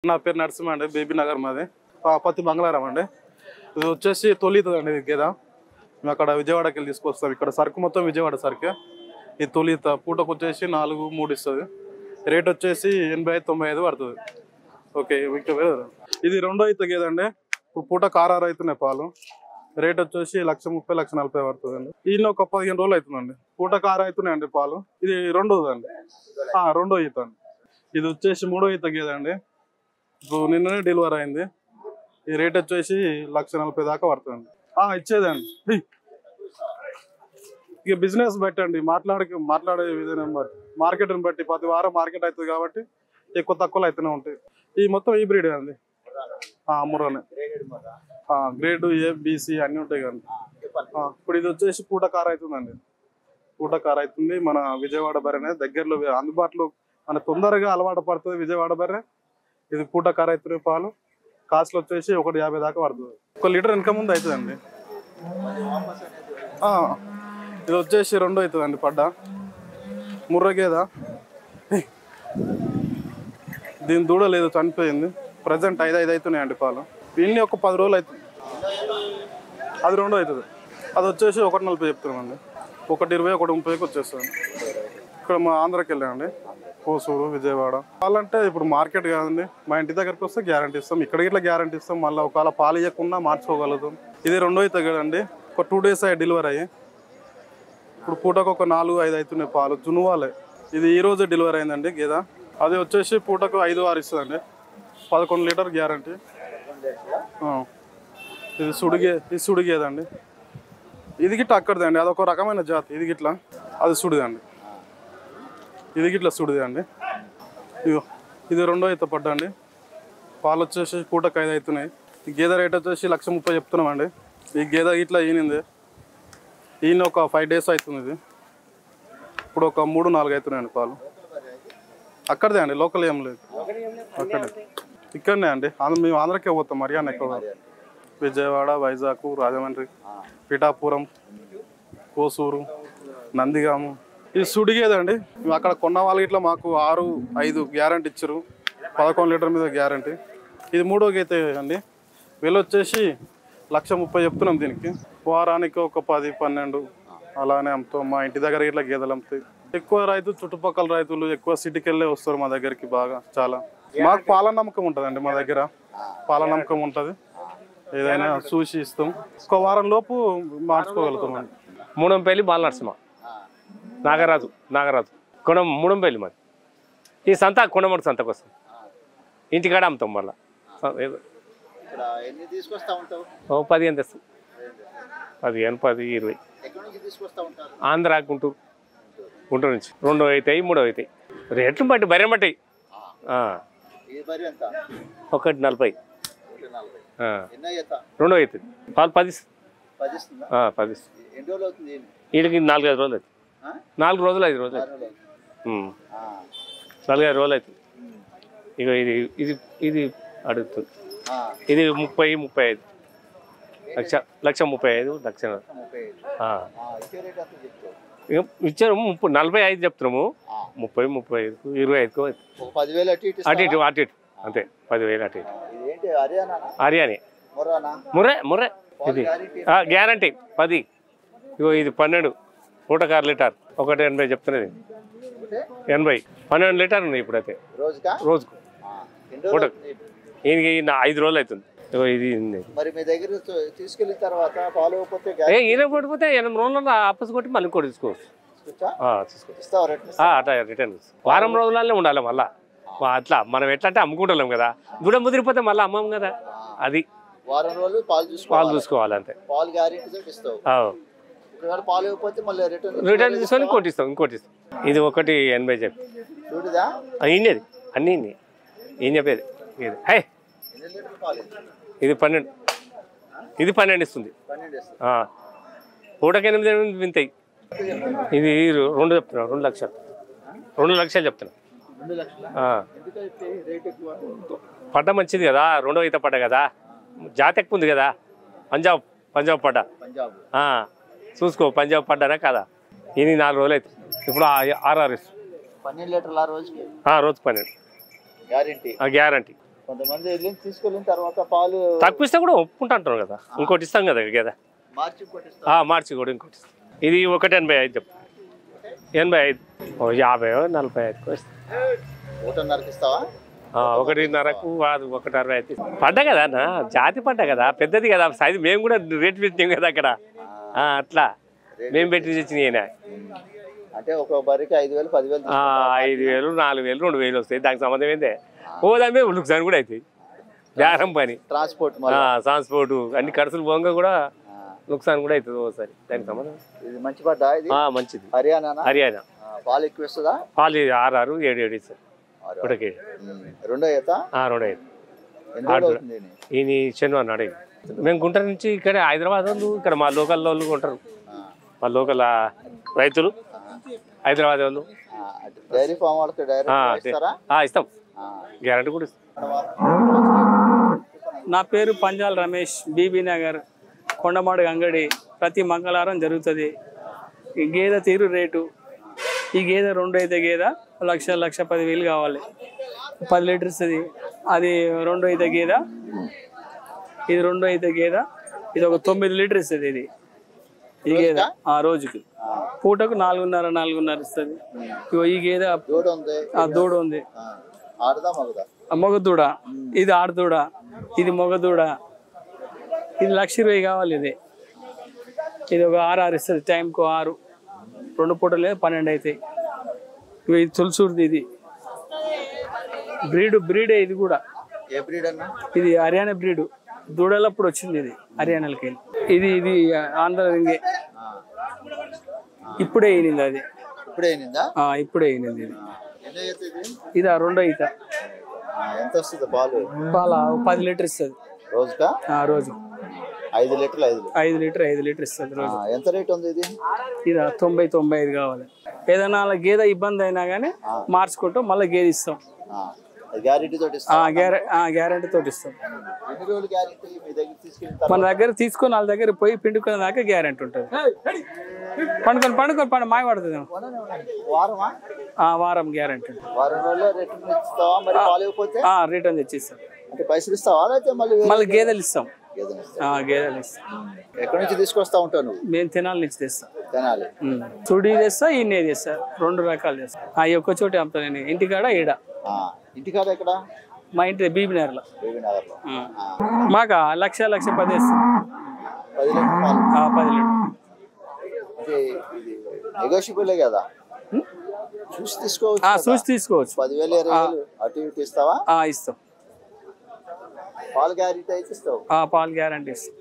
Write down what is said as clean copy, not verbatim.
నా పేరు నరసింహ అండి, బేబీ నగర్ మాది, పత్తి బంగ్లారం అండి. ఇది వచ్చేసి తొలితుంది అండి గేదె. మేము అక్కడ విజయవాడకి వెళ్ళి తీసుకొస్తాం. ఇక్కడ సరుకు మొత్తం విజయవాడ సరుకే. ఇది తొలిత పూటకు వచ్చేసి 4-3 ఇస్తుంది. రేట్ వచ్చేసి 85-95 పడుతుంది. ఓకే, ఇది రెండో ఈత గేదె అండి. ఇప్పుడు పూటకు 6 అవుతున్నాయి పాలు. రేట్ వచ్చేసి 130-140 పడుతుంది అండి. ఈయన ఒక 15 రోజులు అవుతుందండి. పూటకు 6 అవుతున్నాయండి పాలు. ఇది రెండోది అండి, రెండో ఈత అండి. ఇది వచ్చేసి మూడో ఈత గేదె అండి. ఇప్పుడు నిన్ననే డెలివరీ అయింది. ఈ రేట్ వచ్చేసి 140 దాకా పడుతుంది. ఇచ్చేదండి. ఇక బిజినెస్ బట్టి అండి, మాట్లాడే విధానం బట్టి, మార్కెట్ని బట్టి. ప్రతి వారం మార్కెట్ అవుతుంది కాబట్టి ఎక్కువ తక్కువలో అయితేనే ఉంటాయి. ఈ మొత్తం ఈ బ్రీడ్ అండి, ముర్రానే. గ్రేడ్ ఏ, బీసీ అన్నీ ఉంటాయి కదండి. ఇప్పుడు ఇది వచ్చేసి పూట కారు అవుతుందండి. పూట కారు అవుతుంది. మన విజయవాడ బర్రెనే దగ్గరలో, అందుబాటులో, మన తొందరగా అలవాటు పడుతుంది విజయవాడ బర్రె. ఇది పూట కారు అవుతున్నాయి పాలు. కాస్ట్ వచ్చేసి 150 దాకా పడుతుంది. 1 లీటర్ వెనక ముందు అవుతుందండి. ఇది వచ్చేసి రెండో అవుతుందండి పడ్డ ముర్ర గేద. దీని దూడ లేదు, చనిపోయింది. ప్రజెంట్ 5 అవుతున్నాయండి పాలు. ఇన్ని ఒక 10 రోజులు అవుతుంది. అది రెండో అవుతుంది. అది వచ్చేసి 140 చెప్తున్నామండి. 120, 130కి వచ్చేస్తుంది. ఇక్కడ మా ఆంధ్రాకి వెళ్ళామండి, కోసూరు, విజయవాడ. పాలంటే ఇప్పుడు మార్కెట్ కాదండి, మా ఇంటి దగ్గరకు వస్తే గ్యారంటీ ఇస్తాం. ఇక్కడికి ఇట్లా గ్యారంటీ ఇస్తాం. మళ్ళీ ఒకవేళ పాలు ఇవ్వకుండా మార్చుకోగలుగుతాం. ఇది రెండో అవుతుంది కదండి. ఒక 2 days అయ్యి డెలివరీ అయ్యి. ఇప్పుడు పూటకు ఒక 4-5 అవుతున్నాయి పాలు. జునువాలే. ఇది ఈ రోజు డెలివరీ అయిందండి గేదె. అది వచ్చేసి పూటకు 5-6 ఇస్తుందండి. 11 లీటర్ గ్యారంటీ. ఇది సుడిగేదండి. ఇది గిట్లా అక్కడిది అండి, అదొక రకమైన జాతి. ఇది గిట్లా అది సుడిదండి. ఇది గిట్లా సుడిది అండి. ఇది రెండో ఈత పడ్డండి. పాలు వచ్చేసి పూటకు 5 అవుతున్నాయి. ఈ గేదె రేట్ వచ్చేసి 130 చెప్తున్నామండి. ఈ గేదె ఇట్లా ఈయన ఒక 5 days అవుతుంది. ఇది ఇప్పుడు ఒక 3-4 అవుతున్నాయండి పాలు. అక్కడదే అండి, లోకల్ ఏం లేదు. అక్కడే ఇక్కడనే అండి. మేము ఆంధ్రాకే పోతాం. హర్యానా ఎక్కువ. విజయవాడ, వైజాగ్, రాజమండ్రి, పిఠాపురం, కోసూరు, నందిగాము. ఇది సుడిగేదండి. మేము అక్కడ కొన్న వాళ్ళకి ఇట్లా మాకు 6-5 గ్యారంటీ ఇచ్చారు. 11 లీటర్ మీద గ్యారంటీ. ఇది మూడో గీత అండి. వీళ్ళు వచ్చేసి 130 చెప్తున్నాం. దీనికి వారానికి ఒక 10-12 అలానే అమ్ముతాం. మా ఇంటి దగ్గర ఇట్లా గేదెలు అమ్ముతాయి. ఎక్కువ చుట్టుపక్కల రైతులు ఎక్కువ సిటీకి వెళ్ళే వస్తారు మా దగ్గరికి బాగా. చాలా మాకు పాల నమ్మకం ఉంటుందండి. మా దగ్గర పాల నమ్మకం ఉంటుంది. ఏదైనా చూసి ఇస్తాం. ఒక వారం లోపు మార్చుకోగలుగుతాం. మూడంపల్లి బాలనరసింహ, నాగరాజు మూడంపల్లి మాది. ఈ సంత కొండమూడు సంతకు వస్తాం. ఇంటికాడ అమ్ముతాం. మళ్ళీ 15 తెస్తాం. 15, 10, 20. ఆంధ్ర, గుంటూరు నుంచి 2 అవుతాయి, 3 అవుతాయి. రేట్లు బట్టి బర్రె బట్టి. 140. 2 అవుతుంది. పాలు 10. వీళ్ళకి 4-5 రోజులు అవుతుంది. 4 రోజులు 5 రోజులు అవుతుంది. 4-5 రోజులు అవుతుంది. ఇక ఇది అడుగుతుంది. ఇది 30-35 1,35,00,000. ఇక ఇచ్చారు 45 చెప్తున్నాము. 30-35, 25 అటు ఇటు అంతే. 10,000 అటు ఇటు. హర్యానా ముర్రే. ఇది గ్యారంటీ 10. ఇగో ఇది 12 పూటకు 6 లీటర్. 180 చెప్తున్నది. 80, 12 లీటర్ ఉన్నాయి ఇప్పుడైతే రోజుకు. పూటకు ఈయనకి 5 రోజులు అవుతుంది. ఇది తీసుకెళ్ళిన తర్వాత పాలు ఈయన కొట్టిపోతే 8 రోజుల్లో ఆపస్ కొట్టి మళ్ళీ ఇంకోటి తీసుకోవచ్చు. అట్లా రిటర్న్ వారం రోజులనే ఉండాలి. మళ్ళీ అట్లా మనం ఎట్లా అంటే అమ్ముకుంటాం కదా. దూడ ముదిరిపోతే మళ్ళీ అమ్మం కదా. అది వారం రోజులు పాలు చూసుకోవాలి అంతే. రిటర్న్ తీసుకొని ఇంకోటి ఇస్తాం. ఇది 180 చెప్పి ఇన్నది అన్నీ ఏం చెప్పేది. ఇది 12. ఇది 12 ఇస్తుంది. పూటకి 8 వింతాయి. ఇది 2 చెప్తున్నా. 2 లక్షలు. 2 లక్షలు చెప్తున్నా. పడ్డ మంచిది కదా. రెండో ఈత పడ్డ కదా. జాతి ఎక్కువ ఉంది కదా. పంజాబ్ పడ్డ. చూసుకో పంజాబ్ పడ్డానా కదా. ఇది 4 రోజులు అవుతుంది. ఇప్పుడు 6 ఇస్తుంది. 12 లీటర్ల రోజుకి. రోజు 12 గ్యారంటీ. కొంతమంది వెళ్ళి తీసుకెళ్ళిన తర్వాత పాలు తక్కువ ఇస్తే కూడా ఒప్పుకుంటుంటారు కదా, ఇంకోటి ఇస్తాం కదా గేదె. మార్చి కొట్టిస్తారు. మార్చి కూడా ఇంకోటి ఇస్తాం. ఇది 1.85 చెప్పు, 85, 50, 45 ఇస్తాం. 1.5కి ఇస్తావా? 1.5కు, 1.65 పడ్డ కదా అన్న, జాతి పడ్డ కదా, పెద్దది కదా సైజు. మేము కూడా రేట్ పెట్టినాం కదా అక్కడ, అట్లా మేము పెట్టి తెచ్చినాయి. అంటే ఒక బరికి 5,000 10,000 5,000 4,000 2,000 వస్తాయి. దానికి సంబంధం ఏందే, పోదామే లుక్సాన్ కూడా అవుతాయి. బేరం పని, ట్రాన్స్పోర్ట్ అన్ని ఖర్చులు పోగా కూడా నుక్సాన్ కూడా అవుతుంది ఒకసారి. దానికి సంబంధం ఇది మంచి పడ్డా? ఇది మంచిది. హర్యానా. పాలు ఎక్కువ ఇస్తుందా? పాలు 6, 7 ఇస్తారు. ఒకటి రెండో ఈత. ఈయన శనివారం నాడు. మేము గుంటూరు నుంచి ఇక్కడ హైదరాబాద్ వాళ్ళు, ఇక్కడ మా లోకల్ వాళ్ళు ఉంటారు, మా లోకల్ రైతులు హైదరాబాద్ వాళ్ళు. డైరీ ఫామ్ వాళ్ళకి ఇస్తాం, గ్యారెంటీ కూడా ఇస్తాం. నా పేరు పంజాల్ రమేష్, బీబీ నగర్, కొండమాడు అంగడి. ప్రతి మంగళవారం జరుగుతుంది. ఈ గేదె తీరు రేటు. ఈ గేదె 2 అయితే గేదె 1,10,000 కావాలి. 10 లీటర్స్ అది 2 అయితే గేదె. ఇది 2 అయితే గేదె. ఇది ఒక 9 లీటర్ ఇస్తుంది. ఇది ఈ గేదె రోజుకి పూటకు 4.5 ఇస్తుంది. ఈ గేదె దూడ ఉంది, మగ దూడ. ఇది ఆడదూడ, ఇది మగ దూడ. ఇది 1,20,000 కావాలి. ఇది ఒక 6 ఇస్తుంది. టైంకు 6, 2 పూటలు లేదు 12 అవుతాయి. ఇది తులసూరుది. ఇది బ్రీడే. ఇది కూడా ఇది హర్యానా బ్రీడు. దూడలప్పుడు వచ్చింది ఇది హర్యానాలకి. ఇది ఆంధ్ర రింగే. ఇప్పుడే అయినింది అది. ఇప్పుడే అయినింది ఇది. ఇది 2 ఈత. ఎంత వస్తుంది పాలు? 10 లీటర్ ఇస్తుంది రోజుకా? రోజు 5 లీటర్లు. 5 లీటర్ ఇస్తుంది రోజు. ఎంత రేట్ ఉంది ఇది? ఇది 90-95 కావాలి. ఏదైనా గేదె ఇబ్బంది అయినా కానీ మార్చుకుంటాం, మళ్ళీ గేదె ఇస్తాం. గ్యారెంటీ తోటి గ్యారెంటీ తోటి ఇస్తాం. ఎన్ని రోజులు గ్యారెంటీ? మీ దగ్గర తీసుకెళ్తారు? మన దగ్గర తీసుకొని వాళ్ళ దగ్గర పోయి పిండుకునే దాకా గ్యారెంటీ ఉంటుంది. పండుకొని మాయ పడుతుంది. వారం గ్యారెంటీ. వారం రోజుల్లో రిటర్న్ ఇస్తావా? మరి పాలు ఇవ్వకపోతే రిటర్న్ తెచ్చిస్తాం. అంటే పైసలు ఇస్తావా లేకపోతే మళ్ళీ గేదెలు ఇస్తాం. గేదెలు ఇస్తాం. ఎక్కడి నుంచి తీసుకొస్తా ఉంటావు నువ్వు? మేము తెనాలి నుంచి తెస్తాం. తెనాలి సుడి తెస్తా, ఇన్నే తెస్తా. 2 రకాలు తెస్తా. ఒక్క చోట అమ్ముతా నేను. ఇంటికాడ ఈడ. ఇంటికాడ ఎక్కడ? మా ఇంటి బీబీ నగర్లో. మాకు 1,10,000 ఇస్తాం. 10 లీటర్ 10 లీటర్. నెగోషియబుల్ కదా, చూసి తీసుకోవచ్చు. చూసి తీసుకోవచ్చు. 10,000 20,000 అటు ఇటు ఇస్తావా? ఇస్తాం. పాలు గ్యారెంటీ అయితే ఇస్తావు? పాలు గ్యారెంటీ ఇస్తాం.